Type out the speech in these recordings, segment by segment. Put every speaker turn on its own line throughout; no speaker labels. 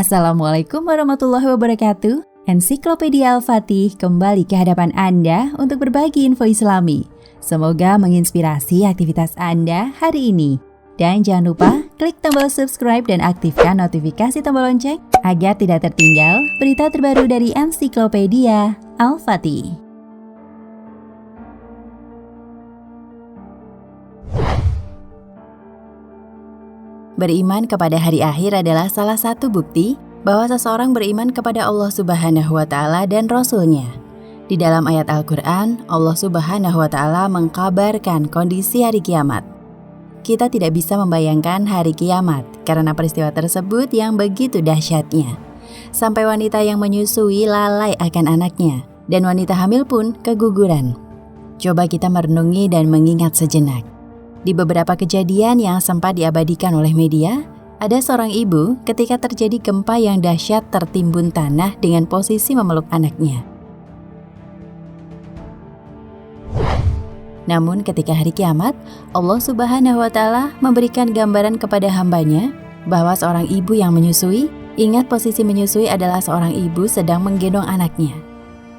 Assalamualaikum warahmatullahi wabarakatuh. Ensiklopedia Al-Fatih kembali ke hadapan Anda untuk berbagi info Islami. Semoga menginspirasi aktivitas Anda hari ini. Dan jangan lupa klik tombol subscribe dan aktifkan notifikasi tombol lonceng agar tidak tertinggal berita terbaru dari Ensiklopedia Al-Fatih. Beriman kepada hari akhir adalah salah satu bukti bahwa seseorang beriman kepada Allah Subhanahu wa Ta'ala dan Rasul-Nya. Di dalam ayat Al-Quran, Allah Subhanahu wa Ta'ala mengkabarkan kondisi hari kiamat. Kita tidak bisa membayangkan hari kiamat karena peristiwa tersebut yang begitu dahsyatnya. Sampai wanita yang menyusui lalai akan anaknya, dan wanita hamil pun keguguran. Coba kita merenungi dan mengingat sejenak. Di beberapa kejadian yang sempat diabadikan oleh media, ada seorang ibu ketika terjadi gempa yang dahsyat tertimbun tanah dengan posisi memeluk anaknya. Namun ketika hari kiamat, Allah Subhanahu wa Ta'ala memberikan gambaran kepada hambanya bahwa seorang ibu yang menyusui, ingat posisi menyusui adalah seorang ibu sedang menggendong anaknya.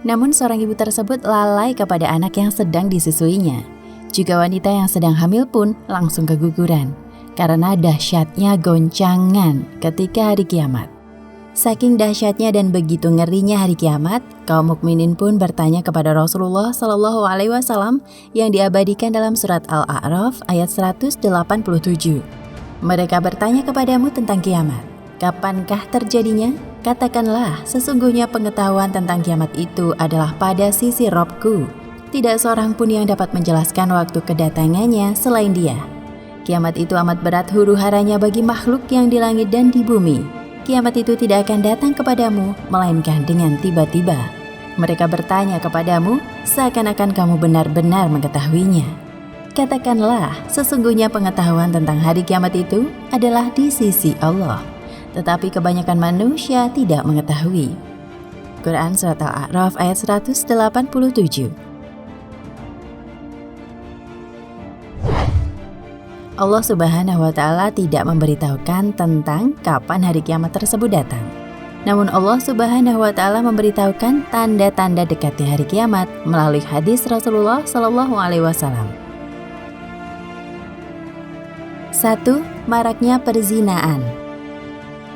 Namun seorang ibu tersebut lalai kepada anak yang sedang disusuinya. Juga wanita yang sedang hamil pun langsung keguguran karena dahsyatnya goncangan ketika hari kiamat. Saking dahsyatnya dan begitu ngerinya hari kiamat, kaum mukminin pun bertanya kepada Rasulullah Shallallahu Alaihi Wasallam yang diabadikan dalam surat Al-A'raf ayat 187. Mereka bertanya kepadamu tentang kiamat. Kapankah terjadinya? Katakanlah, sesungguhnya pengetahuan tentang kiamat itu adalah pada sisi Robku. Tidak seorang pun yang dapat menjelaskan waktu kedatangannya selain Dia. Kiamat itu amat berat huru-haranya bagi makhluk yang di langit dan di bumi. Kiamat itu tidak akan datang kepadamu, melainkan dengan tiba-tiba. Mereka bertanya kepadamu, seakan-akan kamu benar-benar mengetahuinya. Katakanlah, sesungguhnya pengetahuan tentang hari kiamat itu adalah di sisi Allah. Tetapi kebanyakan manusia tidak mengetahui. Quran Surat Al-A'raf ayat 187. Allah Subhanahu wa Ta'ala tidak memberitahukan tentang kapan hari kiamat tersebut datang. Namun Allah Subhanahu wa Ta'ala memberitahukan tanda-tanda dekatnya hari kiamat melalui hadis Rasulullah Sallallahu Alaihi Wasallam. 1. Maraknya perzinaan.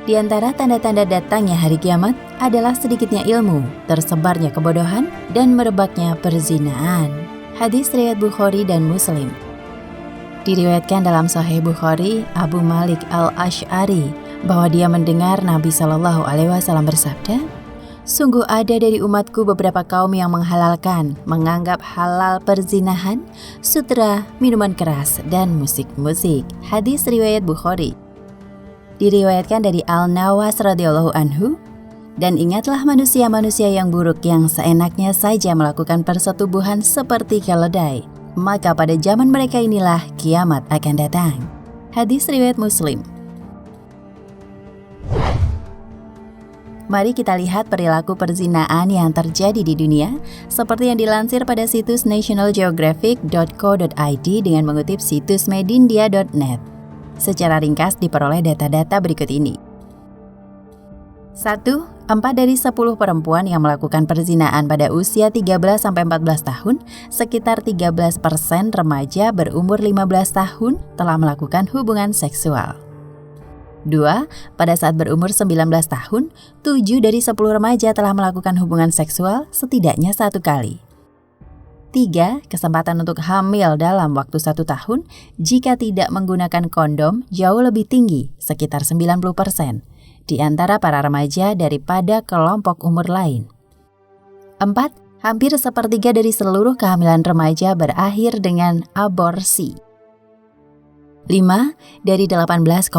Di antara tanda-tanda datangnya hari kiamat adalah sedikitnya ilmu, tersebarnya kebodohan, dan merebaknya perzinaan. Hadis riwayat Bukhari dan Muslim. Diriwayatkan dalam Sahih Bukhari, Abu Malik Al-Asy'ari bahwa dia mendengar Nabi Shallallahu Alaihi Wasallam bersabda, sungguh ada dari umatku beberapa kaum yang menghalalkan, menganggap halal perzinahan, sutra, minuman keras, dan musik-musik. Hadis riwayat Bukhari. Diriwayatkan dari Al-Nawas radhiyallahu anhu, dan ingatlah manusia-manusia yang buruk yang seenaknya saja melakukan persetubuhan seperti keledai. Maka pada zaman mereka inilah kiamat akan datang. Hadis riwayat Muslim. Mari kita lihat perilaku perzinaan yang terjadi di dunia seperti yang dilansir pada situs nationalgeographic.co.id dengan mengutip situs medindia.net. Secara ringkas diperoleh data-data berikut ini. 1. 4 dari 10 perempuan yang melakukan perzinaan pada usia 13-14 tahun, sekitar 13% remaja berumur 15 tahun telah melakukan hubungan seksual. 2. Pada saat berumur 19 tahun, 7 dari 10 remaja telah melakukan hubungan seksual setidaknya 1 kali. 3. Kesempatan untuk hamil dalam waktu 1 tahun jika tidak menggunakan kondom jauh lebih tinggi, sekitar 90%. Di antara para remaja daripada kelompok umur lain. 4. Hampir sepertiga dari seluruh kehamilan remaja berakhir dengan aborsi. 5. Dari 18,9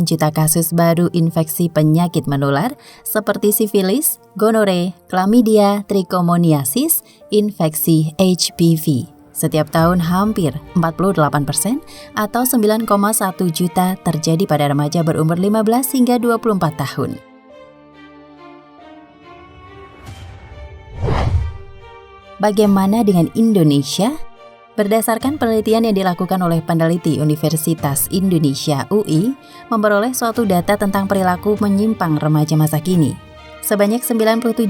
juta kasus baru infeksi penyakit menular seperti sifilis, gonore, chlamydia, trichomoniasis, infeksi HPV. Setiap tahun hampir 48% atau 9,1 juta terjadi pada remaja berumur 15 hingga 24 tahun. Bagaimana dengan Indonesia? Berdasarkan penelitian yang dilakukan oleh peneliti Universitas Indonesia UI, memperoleh suatu data tentang perilaku menyimpang remaja masa kini. Sebanyak 97%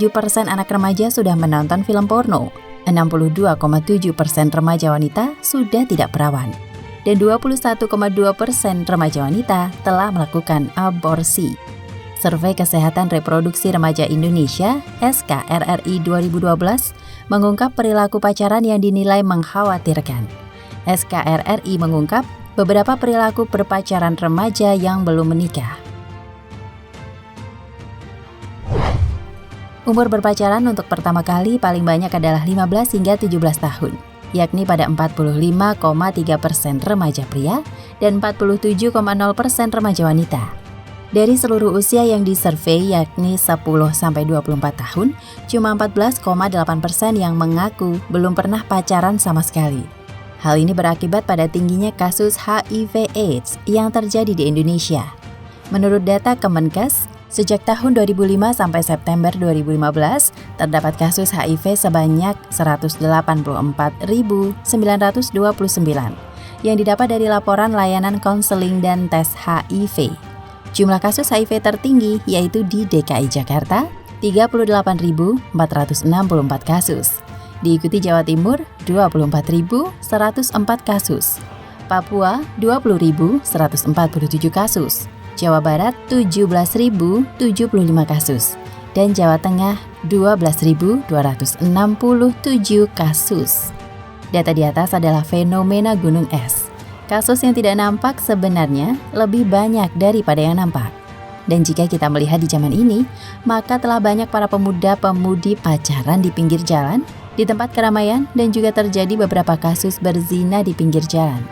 anak remaja sudah menonton film porno, 62,7% remaja wanita sudah tidak perawan, dan 21,2% remaja wanita telah melakukan aborsi. Survei Kesehatan Reproduksi Remaja Indonesia (SKRRI) 2012 mengungkap perilaku pacaran yang dinilai mengkhawatirkan. SKRRI mengungkap beberapa perilaku berpacaran remaja yang belum menikah. Umur berpacaran untuk pertama kali paling banyak adalah 15 hingga 17 tahun, yakni pada 45,3% remaja pria dan 47,0% remaja wanita. Dari seluruh usia yang disurvei yakni 10-24 tahun, cuma 14,8% yang mengaku belum pernah pacaran sama sekali. Hal ini berakibat pada tingginya kasus HIV/AIDS yang terjadi di Indonesia. Menurut data Kemenkes, sejak tahun 2005 sampai September 2015, terdapat kasus HIV sebanyak 184.929 yang didapat dari laporan layanan konseling dan tes HIV. Jumlah kasus HIV tertinggi yaitu di DKI Jakarta, 38.464 kasus. Diikuti Jawa Timur, 24.104 kasus. Papua, 20.147 kasus. Jawa Barat, 17.075 kasus. Dan Jawa Tengah, 12.267 kasus. Data di atas adalah fenomena gunung es. Kasus yang tidak nampak sebenarnya lebih banyak daripada yang nampak. Dan jika kita melihat di zaman ini, maka telah banyak para pemuda-pemudi pacaran di pinggir jalan, di tempat keramaian, dan juga terjadi beberapa kasus berzina di pinggir jalan.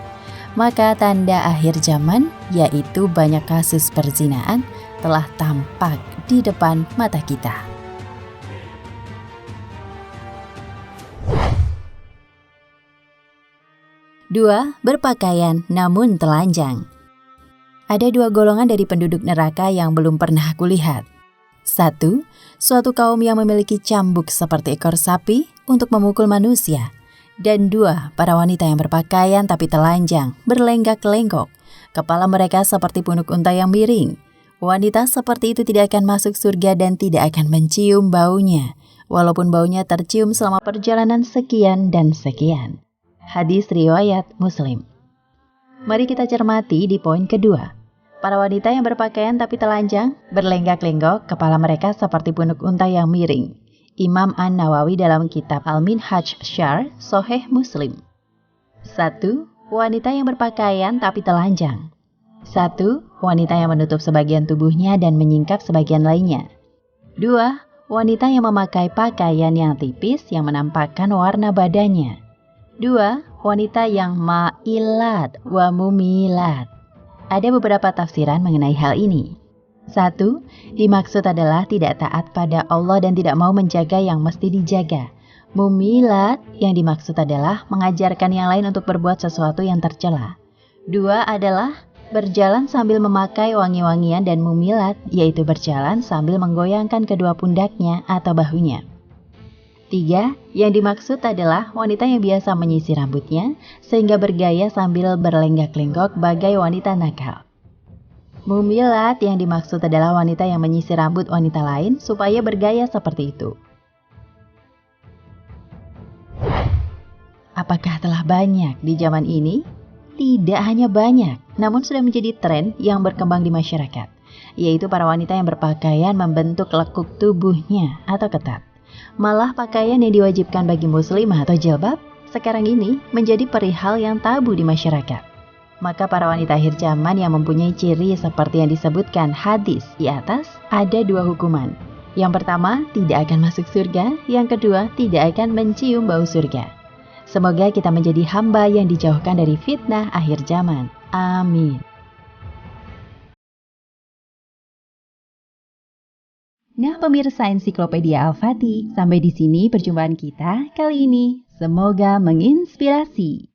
Maka tanda akhir zaman, yaitu banyak kasus perzinaan, telah tampak di depan mata kita. 2. Berpakaian namun telanjang. Ada dua golongan dari penduduk neraka yang belum pernah kulihat. 1. Suatu kaum yang memiliki cambuk seperti ekor sapi untuk memukul manusia. Dan 2. Para wanita yang berpakaian tapi telanjang, berlenggak-lenggok. Kepala mereka seperti punuk unta yang miring. Wanita seperti itu tidak akan masuk surga dan tidak akan mencium baunya, walaupun baunya tercium selama perjalanan sekian dan sekian. Hadis riwayat Muslim. Mari kita cermati di poin kedua. Para wanita yang berpakaian tapi telanjang, berlenggak-lenggok, kepala mereka seperti punuk unta yang miring. Imam An-Nawawi dalam kitab Al-Minhaj Syarh Sahih Muslim. 1. Wanita yang berpakaian tapi telanjang. 1. Wanita yang menutup sebagian tubuhnya dan menyingkap sebagian lainnya. 2. Wanita yang memakai pakaian yang tipis yang menampakkan warna badannya. 2. Wanita yang ma'ilat wa mumilat. Ada beberapa tafsiran mengenai hal ini. 1. Dimaksud adalah tidak taat pada Allah dan tidak mau menjaga yang mesti dijaga. Mumilat yang dimaksud adalah mengajarkan yang lain untuk berbuat sesuatu yang tercela. 2 adalah berjalan sambil memakai wangi-wangian dan mumilat, yaitu berjalan sambil menggoyangkan kedua pundaknya atau bahunya. 3. Yang dimaksud adalah wanita yang biasa menyisir rambutnya sehingga bergaya sambil berlenggak-lenggok bagai wanita nakal. Mumilat yang dimaksud adalah wanita yang menyisir rambut wanita lain supaya bergaya seperti itu. Apakah telah banyak di zaman ini? Tidak hanya banyak, namun sudah menjadi tren yang berkembang di masyarakat, yaitu para wanita yang berpakaian membentuk lekuk tubuhnya atau ketat. Malah pakaian yang diwajibkan bagi muslimah atau jilbab sekarang ini menjadi perihal yang tabu di masyarakat. Maka para wanita akhir zaman yang mempunyai ciri seperti yang disebutkan hadis di atas ada 2 hukuman. Yang pertama, tidak akan masuk surga. Yang kedua, tidak akan mencium bau surga. Semoga kita menjadi hamba yang dijauhkan dari fitnah akhir zaman. Amin. Nah pemirsa Ensiklopedia Al-Fatih, sampai di sini perjumpaan kita kali ini. Semoga menginspirasi.